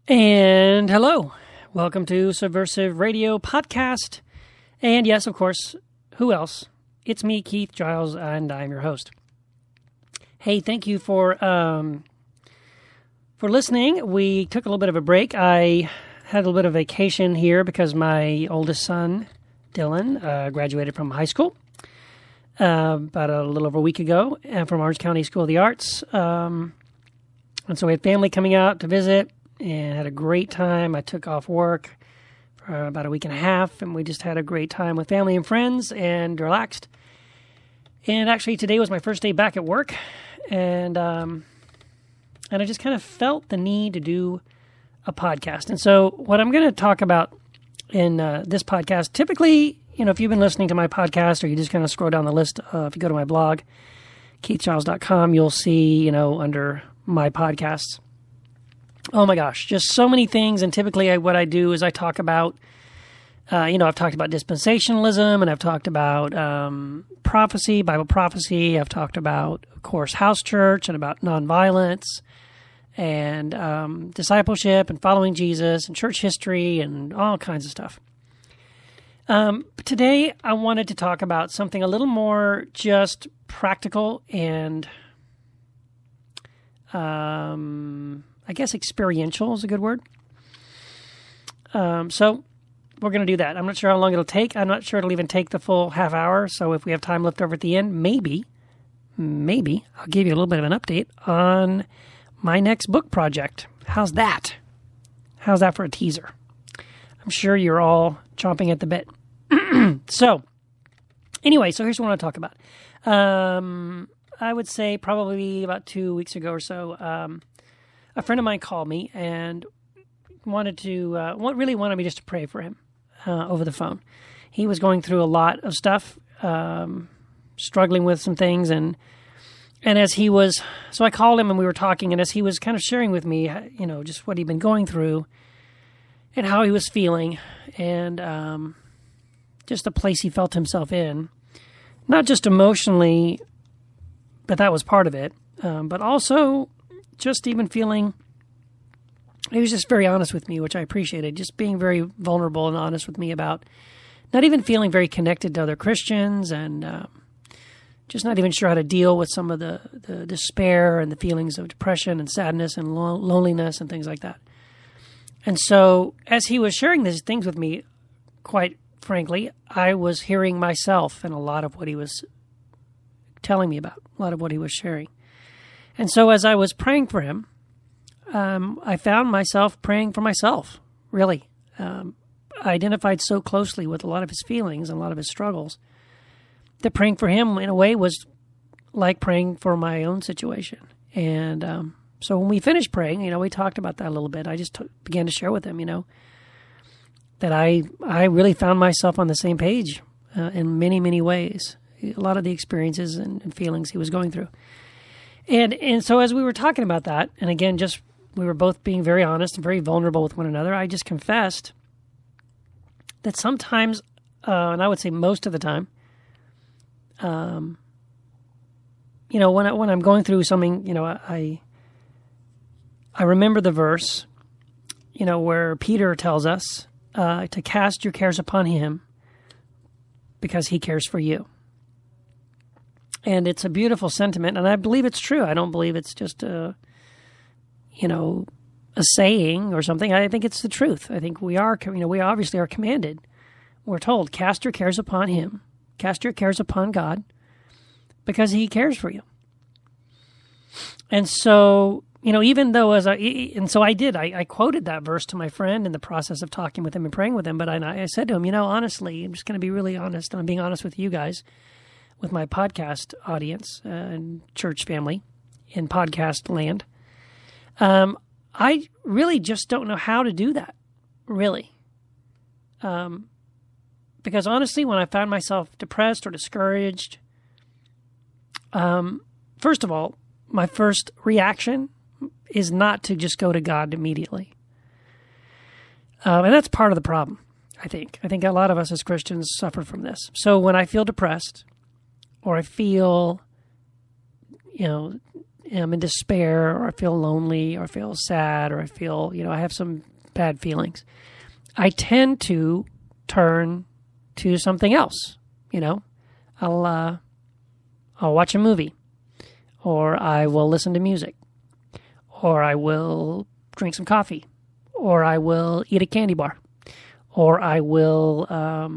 And hello, welcome to Subversive Radio Podcast. And yes, of course, who else? It's me, Keith Giles, and I'm your host. Hey, thank you for listening. We took a little bit of a break. I had a little bit of vacation here because my oldest son, Dylan, graduated from high school about a little over a week ago from Orange County School of the Arts. And so we had family coming out to visit and had a great time. I took off work for about a week and a half, and we just had a great time with family and friends and relaxed. And actually, today was my first day back at work, and I just kind of felt the need to do a podcast. And so what I'm going to talk about in this podcast, typically, if you've been listening to my podcast or you just kind of scroll down the list, if you go to my blog, keithgiles.com, you'll see, under my podcasts, oh my gosh, just so many things. And typically what I do is I talk about, I've talked about dispensationalism, and I've talked about prophecy, Bible prophecy. I've talked about, of course, house church and about nonviolence and discipleship and following Jesus and church history and all kinds of stuff. Today, I wanted to talk about something a little more just practical and I guess experiential is a good word. So we're going to do that. I'm not sure how long it'll take. I'm not sure it'll even take the full half hour. So if we have time left over at the end, maybe I'll give you a little bit of an update on my next book project. How's that? How's that for a teaser? I'm sure you're all chomping at the bit. So anyway, so here's what I want to talk about. I would say probably about 2 weeks ago or so, a friend of mine called me and really wanted me just to pray for him over the phone. He was going through a lot of stuff, struggling with some things, and as he was, so I called him and we were talking, and as he was kind of sharing with me, just what he'd been going through and how he was feeling, and just the place he felt himself in, not just emotionally, but that was part of it, but also just even feeling, he was just very honest with me, which I appreciated, just being very vulnerable and honest with me about not even feeling very connected to other Christians, and just not even sure how to deal with some of the despair and the feelings of depression and sadness and loneliness and things like that. And so as he was sharing these things with me, quite frankly, I was hearing myself in a lot of what he was telling me about, a lot of what he was sharing. And so as I was praying for him, I found myself praying for myself, really. I identified so closely with a lot of his feelings and a lot of his struggles that praying for him, in a way, was like praying for my own situation. And so when we finished praying, we talked about that a little bit. I just began to share with him, that I really found myself on the same page in many, many ways. A lot of the experiences and feelings he was going through. And so as we were talking about that, and again, just we were both being very honest and very vulnerable with one another, I just confessed that sometimes, and I would say most of the time, when I'm going through something, I remember the verse, where Peter tells us to cast your cares upon him because he cares for you. And it's a beautiful sentiment, and I believe it's true. I don't believe it's just a saying or something. I think it's the truth. I think we obviously are commanded. We're told, cast your cares upon him, cast your cares upon God, because he cares for you. And so, even though I quoted that verse to my friend in the process of talking with him and praying with him, but I said to him, honestly, I'm just going to be really honest, and I'm being honest with you guys, with my podcast audience and church family in podcast land. I really just don't know how to do that, really. Because honestly, when I found myself depressed or discouraged, first of all, my first reaction is not to just go to God immediately. And that's part of the problem, I think. I think a lot of us as Christians suffer from this. So when I feel depressed, or I feel, am in despair, or I feel lonely, or I feel sad, or I feel, I have some bad feelings, I tend to turn to something else. I'll watch a movie, or I will listen to music, or I will drink some coffee, or I will eat a candy bar, or I will, I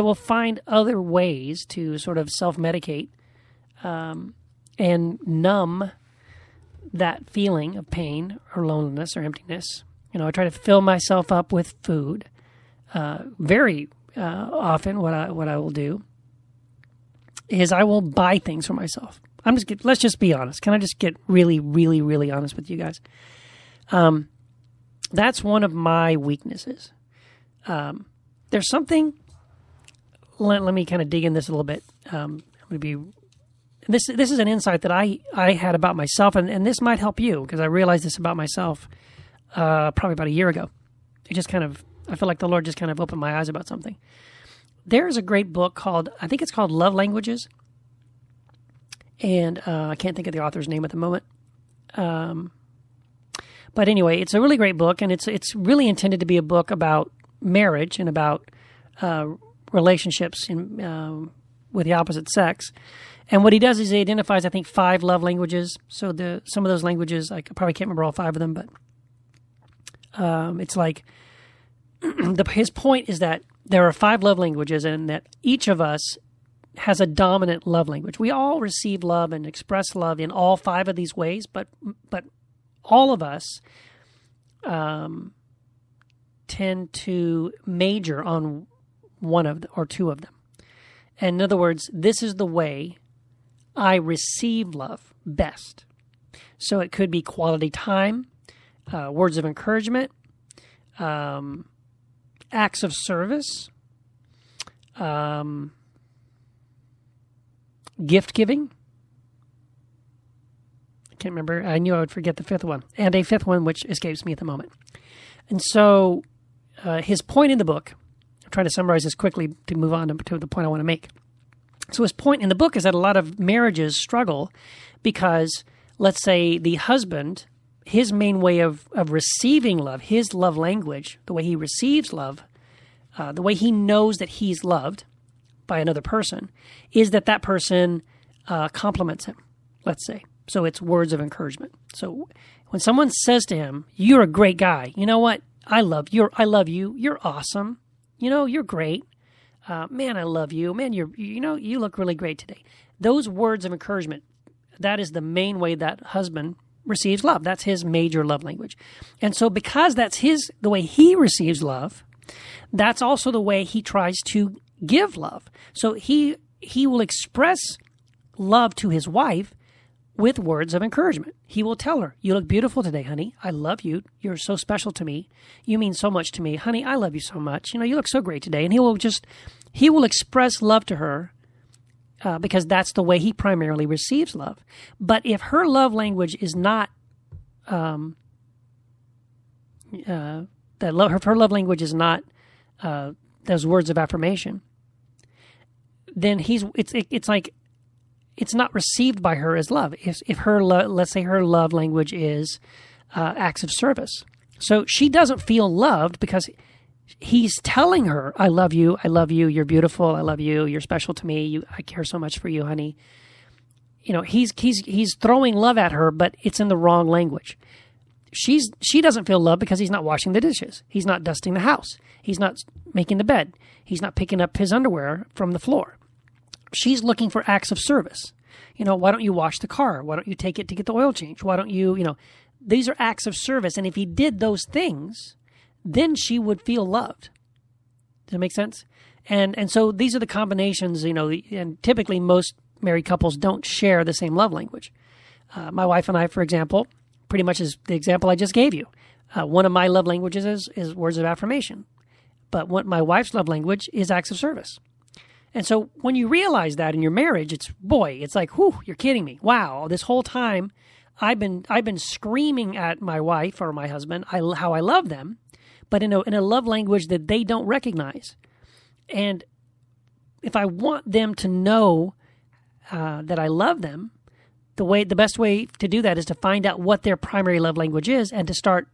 will find other ways to sort of self-medicate and numb that feeling of pain or loneliness or emptiness. I try to fill myself up with food. Very often what I will do is I will buy things for myself. Let's just be honest. Can I just get really, really, really honest with you guys? That's one of my weaknesses. There's something. Let me kind of dig in this a little bit. This is an insight that I had about myself, and this might help you, because I realized this about myself probably about a year ago. I feel like the Lord just kind of opened my eyes about something. There's a great book I think it's called Love Languages, and I can't think of the author's name at the moment. But anyway, it's a really great book, and it's really intended to be a book about marriage and about relationships with the opposite sex. And what he does is he identifies, I think, 5 love languages. So some of those languages, I probably can't remember all 5 of them, but it's like his point is that there are 5 love languages, and that each of us has a dominant love language. We all receive love and express love in all 5 of these ways, but all of us tend to major on one of or 2 of them. And in other words, this is the way I receive love best. So it could be quality time, words of encouragement, acts of service, gift giving. I can't remember. I knew I would forget the 5th one. And a 5th one, which escapes me at the moment. And so his point in the book, I'm trying to summarize this quickly to move on to the point I want to make. So his point in the book is that a lot of marriages struggle because, let's say, the husband, his main way of receiving love, his love language, the way he receives love, the way he knows that he's loved by another person, is that person compliments him, let's say. So it's words of encouragement. So when someone says to him, "You're a great guy. You know what? I love you. You're awesome. You're great. Man, I love you. Man, you look really great today." Those words of encouragement, that is the main way that husband receives love. That's his major love language. And so because that's the way he receives love, that's also the way he tries to give love. So he will express love to his wife with words of encouragement. He will tell her, "You look beautiful today, honey. I love you. You're so special to me. You mean so much to me. Honey, I love you so much. You look so great today." And he will express love to her because that's the way he primarily receives love. But if her love language is not her love language is not those words of affirmation, then it's like it's not received by her as love. If her let's say her love language is acts of service, so she doesn't feel loved because he's telling her, "I love you, you're beautiful, I love you, you're special to me, I care so much for you, honey." He's throwing love at her, but it's in the wrong language. She doesn't feel loved because he's not washing the dishes, he's not dusting the house, he's not making the bed, he's not picking up his underwear from the floor. She's looking for acts of service. Why don't you wash the car? Why don't you take it to get the oil changed? Why don't you, these are acts of service. And if he did those things, then she would feel loved. Does that make sense? And so these are the combinations, and typically most married couples don't share the same love language. My wife and I, for example, pretty much is the example I just gave you. One of my love languages is words of affirmation. But what my wife's love language is acts of service. And so when you realize that in your marriage, it's like, whew, you're kidding me. Wow, this whole time I've been screaming at my wife or my husband how I love them, but in a love language that they don't recognize. And if I want them to know that I love them, the best way to do that is to find out what their primary love language is and to start,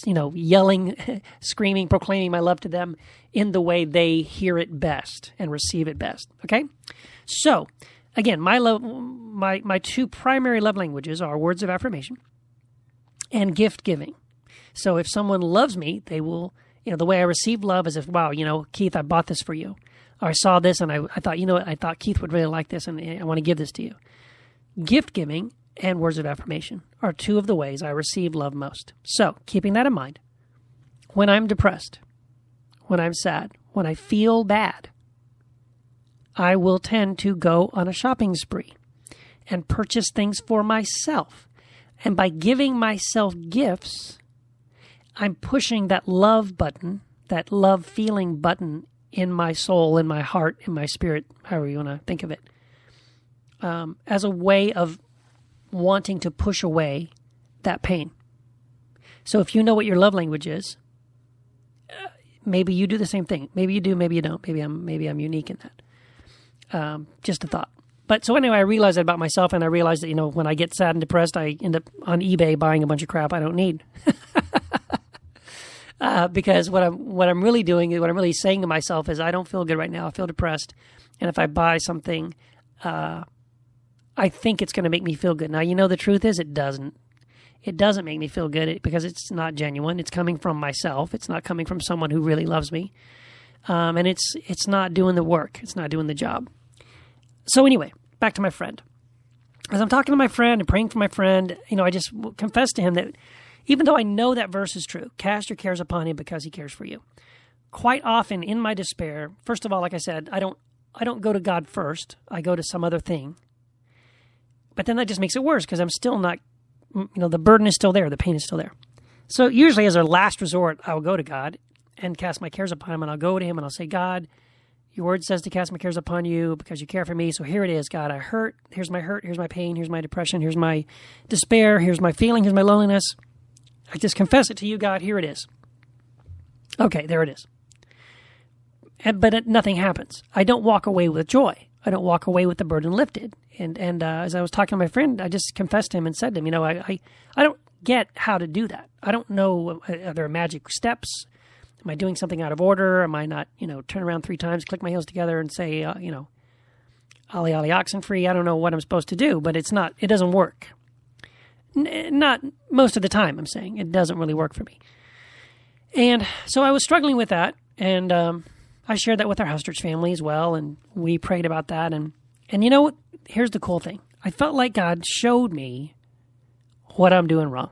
yelling, screaming, proclaiming my love to them in the way they hear it best and receive it best. Okay? So, again, my two primary love languages are words of affirmation and gift giving. So if someone loves me, they will, the way I receive love is if, wow, Keith, I bought this for you. Or I saw this and I thought, I thought Keith would really like this and I want to give this to you. Gift giving and words of affirmation are two of the ways I receive love most. So, keeping that in mind, when I'm depressed, when I'm sad, when I feel bad, I will tend to go on a shopping spree and purchase things for myself. And by giving myself gifts, I'm pushing that love button, that love feeling button in my soul, in my heart, in my spirit, however you want to think of it, as a way of wanting to push away that pain. So if you know what your love language is, maybe you do the same thing. Maybe you do, maybe you don't. Maybe I'm unique in that. Just a thought. But so anyway, I realized that about myself, and I realized that, when I get sad and depressed, I end up on eBay buying a bunch of crap I don't need. Because what I'm really doing, what I'm really saying to myself is, I don't feel good right now. I feel depressed. And if I buy something, I think it's going to make me feel good. Now, the truth is it doesn't. It doesn't make me feel good because it's not genuine. It's coming from myself. It's not coming from someone who really loves me. And it's not doing the work. It's not doing the job. So anyway, back to my friend. As I'm talking to my friend and praying for my friend, I just confess to him that even though I know that verse is true, cast your cares upon him because he cares for you. Quite often in my despair, first of all, like I said, I don't go to God first. I go to some other thing. But then that just makes it worse because I'm still not, the burden is still there. The pain is still there. So usually as a last resort, I'll go to God and cast my cares upon him. And I'll go to him and I'll say, God, your word says to cast my cares upon you because you care for me. So here it is, God. I hurt. Here's my pain. Here's my depression. Here's my despair. Here's my feeling. Here's my loneliness. I just confess it to you, God. Here it is. Okay, there it is. But nothing happens. I don't walk away with joy. I don't walk away with the burden lifted. And as I was talking to my friend, I just confessed to him and said to him, I don't get how to do that. I don't know, are there magic steps? Am I doing something out of order? Am I not, turn around 3 times, click my heels together and say, ollie, ollie, oxen free? I don't know what I'm supposed to do, but it doesn't work. Not most of the time, I'm saying. It doesn't really work for me. And so I was struggling with that, and I shared that with our house church family as well, and we prayed about that. And here's the cool thing. I felt like God showed me what I'm doing wrong.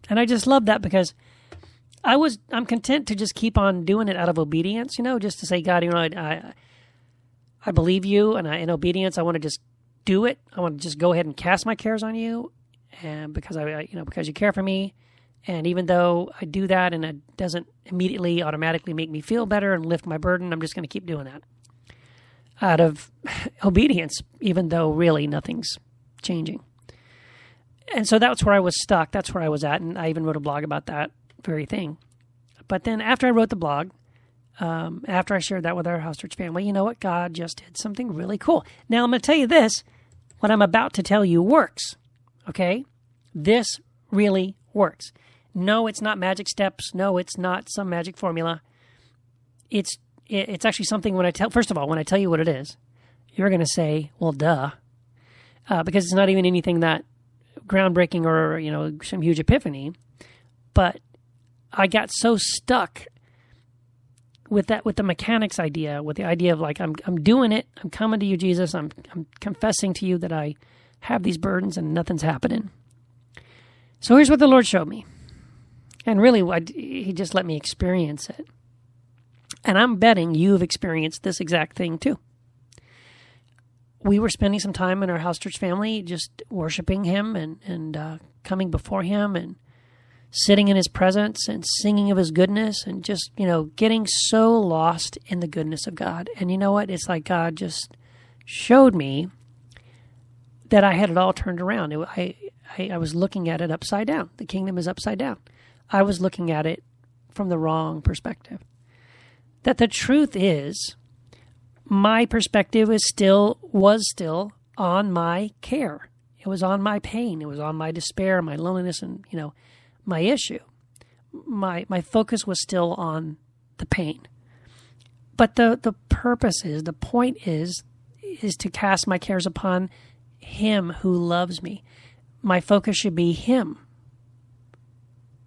And I just love that because I'm content to just keep on doing it out of obedience, just to say, God, I believe you, and in obedience, I want to just do it. I want to just go ahead and cast my cares on you, and because because you care for me. And even though I do that and it doesn't immediately automatically make me feel better and lift my burden, I'm just going to keep doing that out of obedience, even though really nothing's changing. And so that's where I was stuck. That's where I was at. And I even wrote a blog about that very thing. But then after I wrote the blog, after I shared that with our house church family, you know what? God just did something really cool. Now I'm going to tell you this. What I'm about to tell you works. Okay? This really works. No, it's not magic steps. No, it's not some magic formula. It's actually something when I tell you what it is, you're going to say, well, duh. Because it's not even anything that groundbreaking or, some huge epiphany. But I got so stuck with the mechanics idea, with the idea of like, I'm doing it. I'm coming to you, Jesus. I'm confessing to you that I have these burdens and nothing's happening. So here's what the Lord showed me. And really, he just let me experience it. And I'm betting you've experienced this exact thing too. We were spending some time in our house church family just worshiping him and coming before him and sitting in his presence and singing of his goodness and just, getting so lost in the goodness of God. And you know what? It's like God just showed me that I had it all turned around. I was looking at it upside down. The kingdom is upside down. I was looking at it from the wrong perspective. That the truth is, my perspective was still on my care. It was on my pain. It was on my despair, my loneliness, and, my issue. My focus was still on the pain. But the purpose is, the point is to cast my cares upon Him who loves me. My focus should be Him.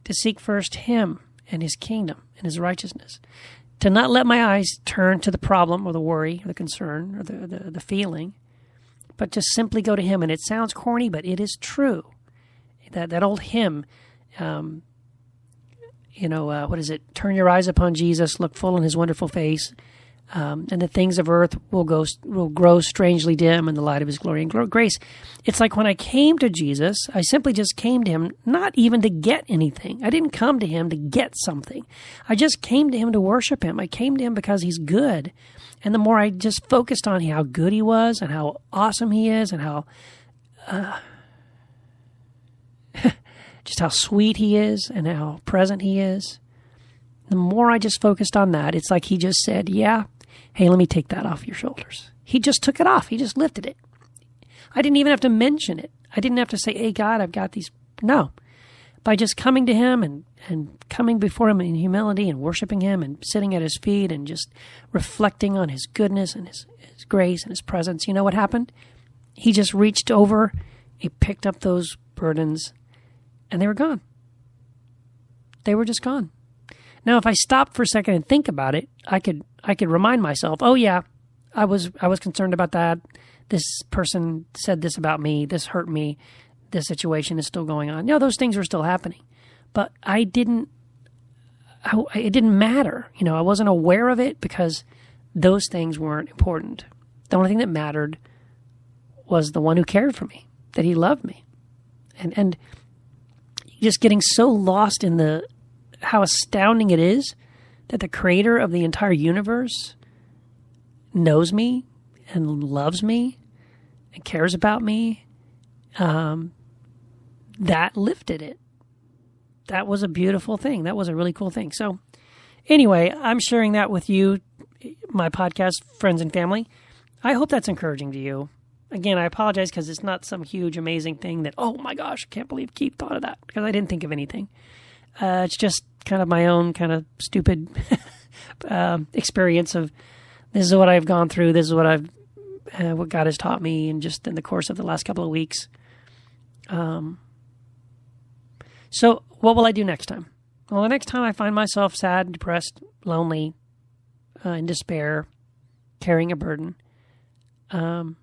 To seek first Him and His kingdom and His righteousness. To not let my eyes turn to the problem or the worry or the concern or the feeling, but just simply go to Him. And it sounds corny, but it is true. That old hymn, what is it? Turn your eyes upon Jesus, look full in His wonderful face, and the things of earth will grow strangely dim in the light of His glory and grace. It's like when I came to Jesus, I simply just came to Him, not even to get anything. I didn't come to Him to get something. I just came to Him to worship Him. I came to Him because He's good. And the more I just focused on how good He was and how awesome He is and how just how sweet He is and how present He is, the more I just focused on that, it's like He just said, yeah, hey, let me take that off your shoulders. He just took it off. He just lifted it. I didn't even have to mention it. I didn't have to say, hey, God, I've got these. No. By just coming to Him and coming before Him in humility and worshiping Him and sitting at His feet and just reflecting on His goodness and His grace and His presence, you know what happened? He just reached over, He picked up those burdens, and they were gone. They were just gone. Now, if I stopped for a second and think about it, I could remind myself, oh yeah, I was concerned about that. This person said this about me. This hurt me. This situation is still going on. No, those things were still happening, but it didn't matter. I wasn't aware of it because those things weren't important. The only thing that mattered was the one who cared for me, that He loved me, and just getting so lost in how astounding it is that the Creator of the entire universe knows me and loves me and cares about me. That lifted it. That was a beautiful thing. That was a really cool thing. So anyway, I'm sharing that with you, my podcast friends and family. I hope that's encouraging to you. Again, I apologize because it's not some huge, amazing thing that, oh my gosh, I can't believe Keith thought of that, because I didn't think of anything. It's just kind of my own kind of stupid experience of, this is what I've gone through. This is what what God has taught me, and just in the course of the last couple of weeks. So what will I do next time? Well, the next time I find myself sad, depressed, lonely, in despair, carrying a burden, I'm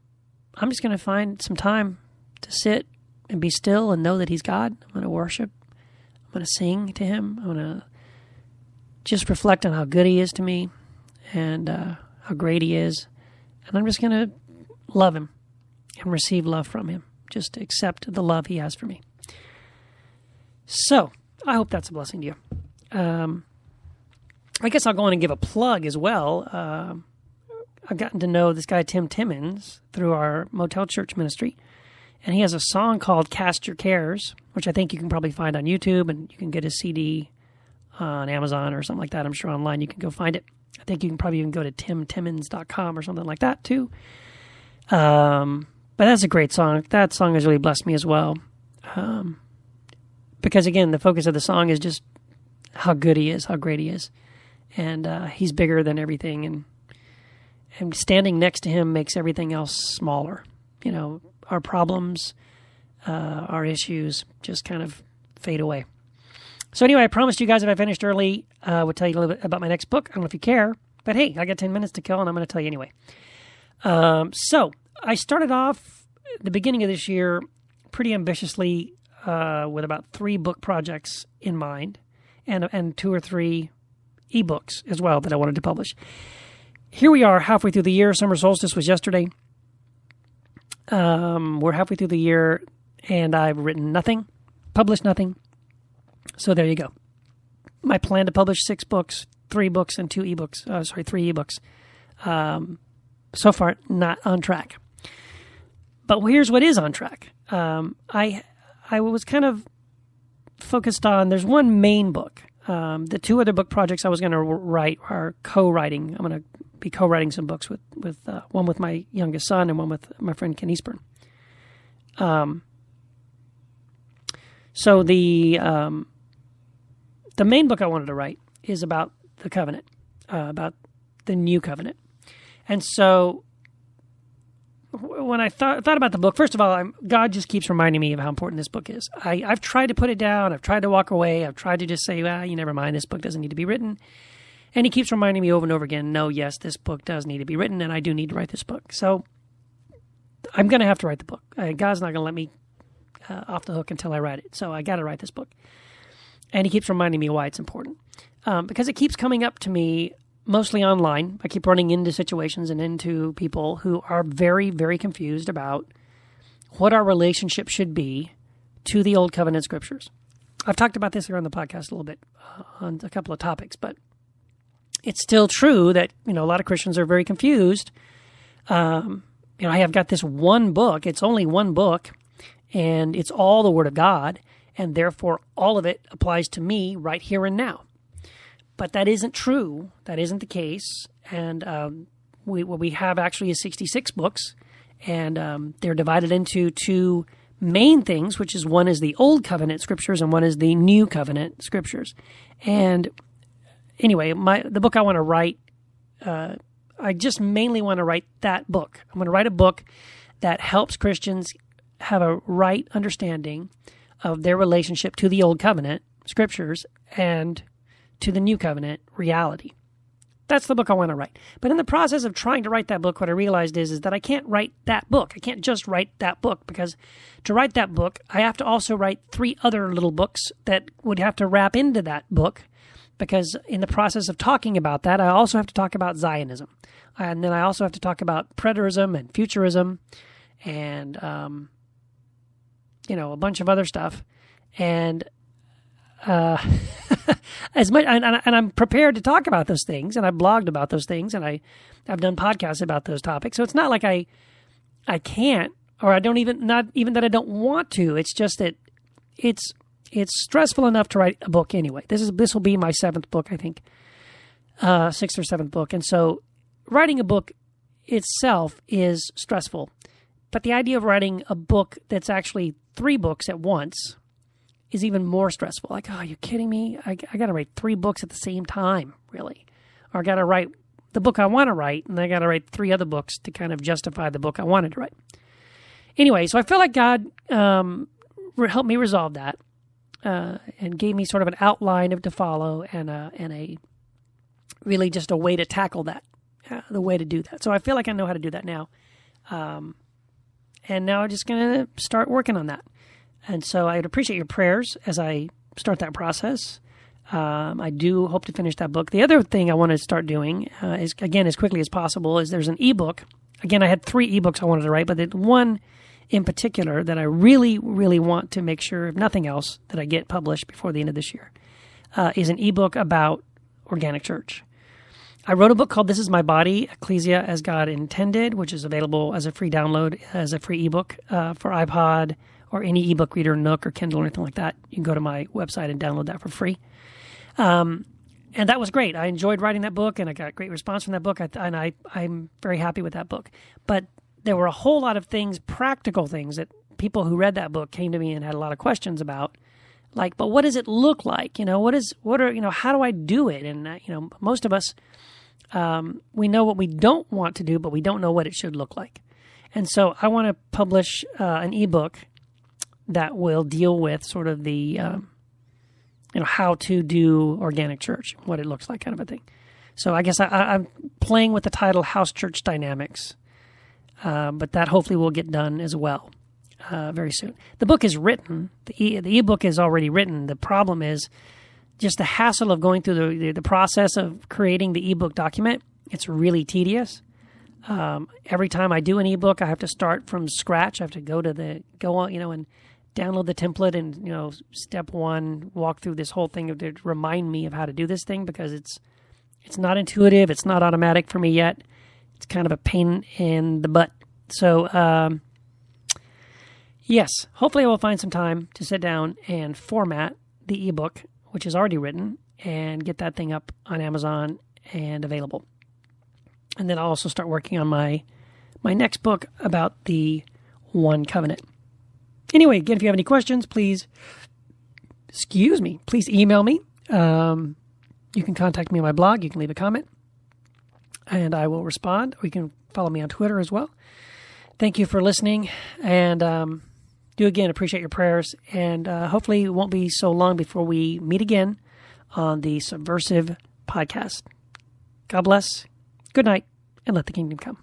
just going to find some time to sit and be still and know that He's God. I'm going to worship. I'm going to sing to Him. I'm going to just reflect on how good He is to me and how great He is. And I'm just going to love Him and receive love from Him. Just accept the love He has for me. So, I hope that's a blessing to you. I guess I'll go on and give a plug as well. I've gotten to know this guy, Tim Timmons, through our Motel Church ministry. And he has a song called Cast Your Cares, which I think you can probably find on YouTube, and you can get his CD on Amazon or something like that. I'm sure online you can go find it. I think you can probably even go to timtimmons.com or something like that too. But that's a great song. That song has really blessed me as well. Because again, the focus of the song is just how good He is, how great He is. And He's bigger than everything. And standing next to Him makes everything else smaller. Our problems, our issues just kind of fade away. So anyway, I promised you guys if I finished early, I would tell you a little bit about my next book. I don't know if you care, but hey, I got 10 minutes to kill, and I'm going to tell you anyway. So I started off the beginning of this year pretty ambitiously with about 3 book projects in mind, and 2 or 3 ebooks as well that I wanted to publish. Here we are halfway through the year. Summer solstice was yesterday. We're halfway through the year, and I've written nothing, published nothing. So there you go. My plan to publish 6 books, 3 books, and 3 ebooks. So far, not on track. But here's what is on track. I was kind of focused on, there's one main book. The 2 other book projects I was going to write are co-writing. I'm going to be co-writing some books with one with my youngest son and one with my friend Ken Eastburn. So the main book I wanted to write is about the covenant, about the new covenant. And so when I thought about the book, first of all, God just keeps reminding me of how important this book is. I've tried to put it down. I've tried to walk away. I've tried to just say, well, you never mind. This book doesn't need to be written. And he keeps reminding me over and over again, no, yes, this book does need to be written, and I do need to write this book. So I'm going to have to write the book. God's not going to let me off the hook until I write it. So I got to write this book. And he keeps reminding me why it's important. Because it keeps coming up to me mostly online. I keep running into situations and into people who are very, very confused about what our relationship should be to the Old Covenant Scriptures. I've talked about this here on the podcast a little bit on a couple of topics, but it's still true that, a lot of Christians are very confused. I have got this one book. It's only one book, and it's all the Word of God, and therefore all of it applies to me right here and now. But that isn't true. That isn't the case. And what we have actually is 66 books, and they're divided into two main things, which is one is the Old Covenant Scriptures and one is the New Covenant Scriptures. And anyway, the book I want to write, I just mainly want to write that book. I'm going to write a book that helps Christians have a right understanding of their relationship to the Old Covenant Scriptures and to the New Covenant reality. That's the book I want to write. But in the process of trying to write that book, what I realized is that I can't write that book. I can't just write that book, because to write that book, I have to also write 3 other little books that would have to wrap into that book, because in the process of talking about that, I also have to talk about Zionism. And then I also have to talk about preterism and futurism and, a bunch of other stuff. And as much, and I'm prepared to talk about those things, and I've blogged about those things, and I've done podcasts about those topics. So it's not like I can't, or I don't even, not even that I don't want to. It's just that it's stressful enough to write a book anyway. This will be my 7th book, I think, 6th or 7th book. And so writing a book itself is stressful. But the idea of writing a book that's actually 3 books at once is even more stressful. Like, oh, are you kidding me? I got to write 3 books at the same time, really. Or I got to write the book I want to write, and I got to write 3 other books to kind of justify the book I wanted to write. Anyway, so I feel like God helped me resolve that and gave me sort of an outline to follow and a really just a way to tackle that, the way to do that. So I feel like I know how to do that now. And now I'm just going to start working on that. And so I'd appreciate your prayers as I start that process. I do hope to finish that book. The other thing I want to start doing is, again, as quickly as possible, is there's an ebook. Again, I had 3 ebooks I wanted to write, but the one in particular that I really, really want to make sure, if nothing else, that I get published before the end of this year is an ebook about organic church. I wrote a book called This Is My Body, Ecclesia as God Intended, which is available as a free download, as a free ebook for iPod or any ebook reader, Nook or Kindle or anything like that. You can go to my website and download that for free. And that was great. I enjoyed writing that book, and I got great response from that book, and I'm very happy with that book. But there were a whole lot of things, practical things, that people who read that book came to me and had a lot of questions about. Like, but what does it look like? How do I do it? And, most of us, we know what we don't want to do, but we don't know what it should look like. And so I want to publish an ebook that will deal with sort of the, how to do organic church, what it looks like, kind of a thing. So I guess I'm playing with the title House Church Dynamics, but that hopefully will get done as well very soon. The book is written. The ebook is already written. The problem is just the hassle of going through the process of creating the ebook document. It's really tedious. Every time I do an ebook, I have to start from scratch. I have to go on, and download the template and, step 1, walk through this whole thing to remind me of how to do this thing, because it's not intuitive. It's not automatic for me yet. It's kind of a pain in the butt. So, yes, hopefully I will find some time to sit down and format the ebook, which is already written, and get that thing up on Amazon and available. And then I'll also start working on my next book about the One Covenant. Anyway, again, if you have any questions, please email me. You can contact me on my blog. You can leave a comment, and I will respond. Or you can follow me on Twitter as well. Thank you for listening, and do again appreciate your prayers. And hopefully it won't be so long before we meet again on the Subversive Podcast. God bless. Good night, and let the kingdom come.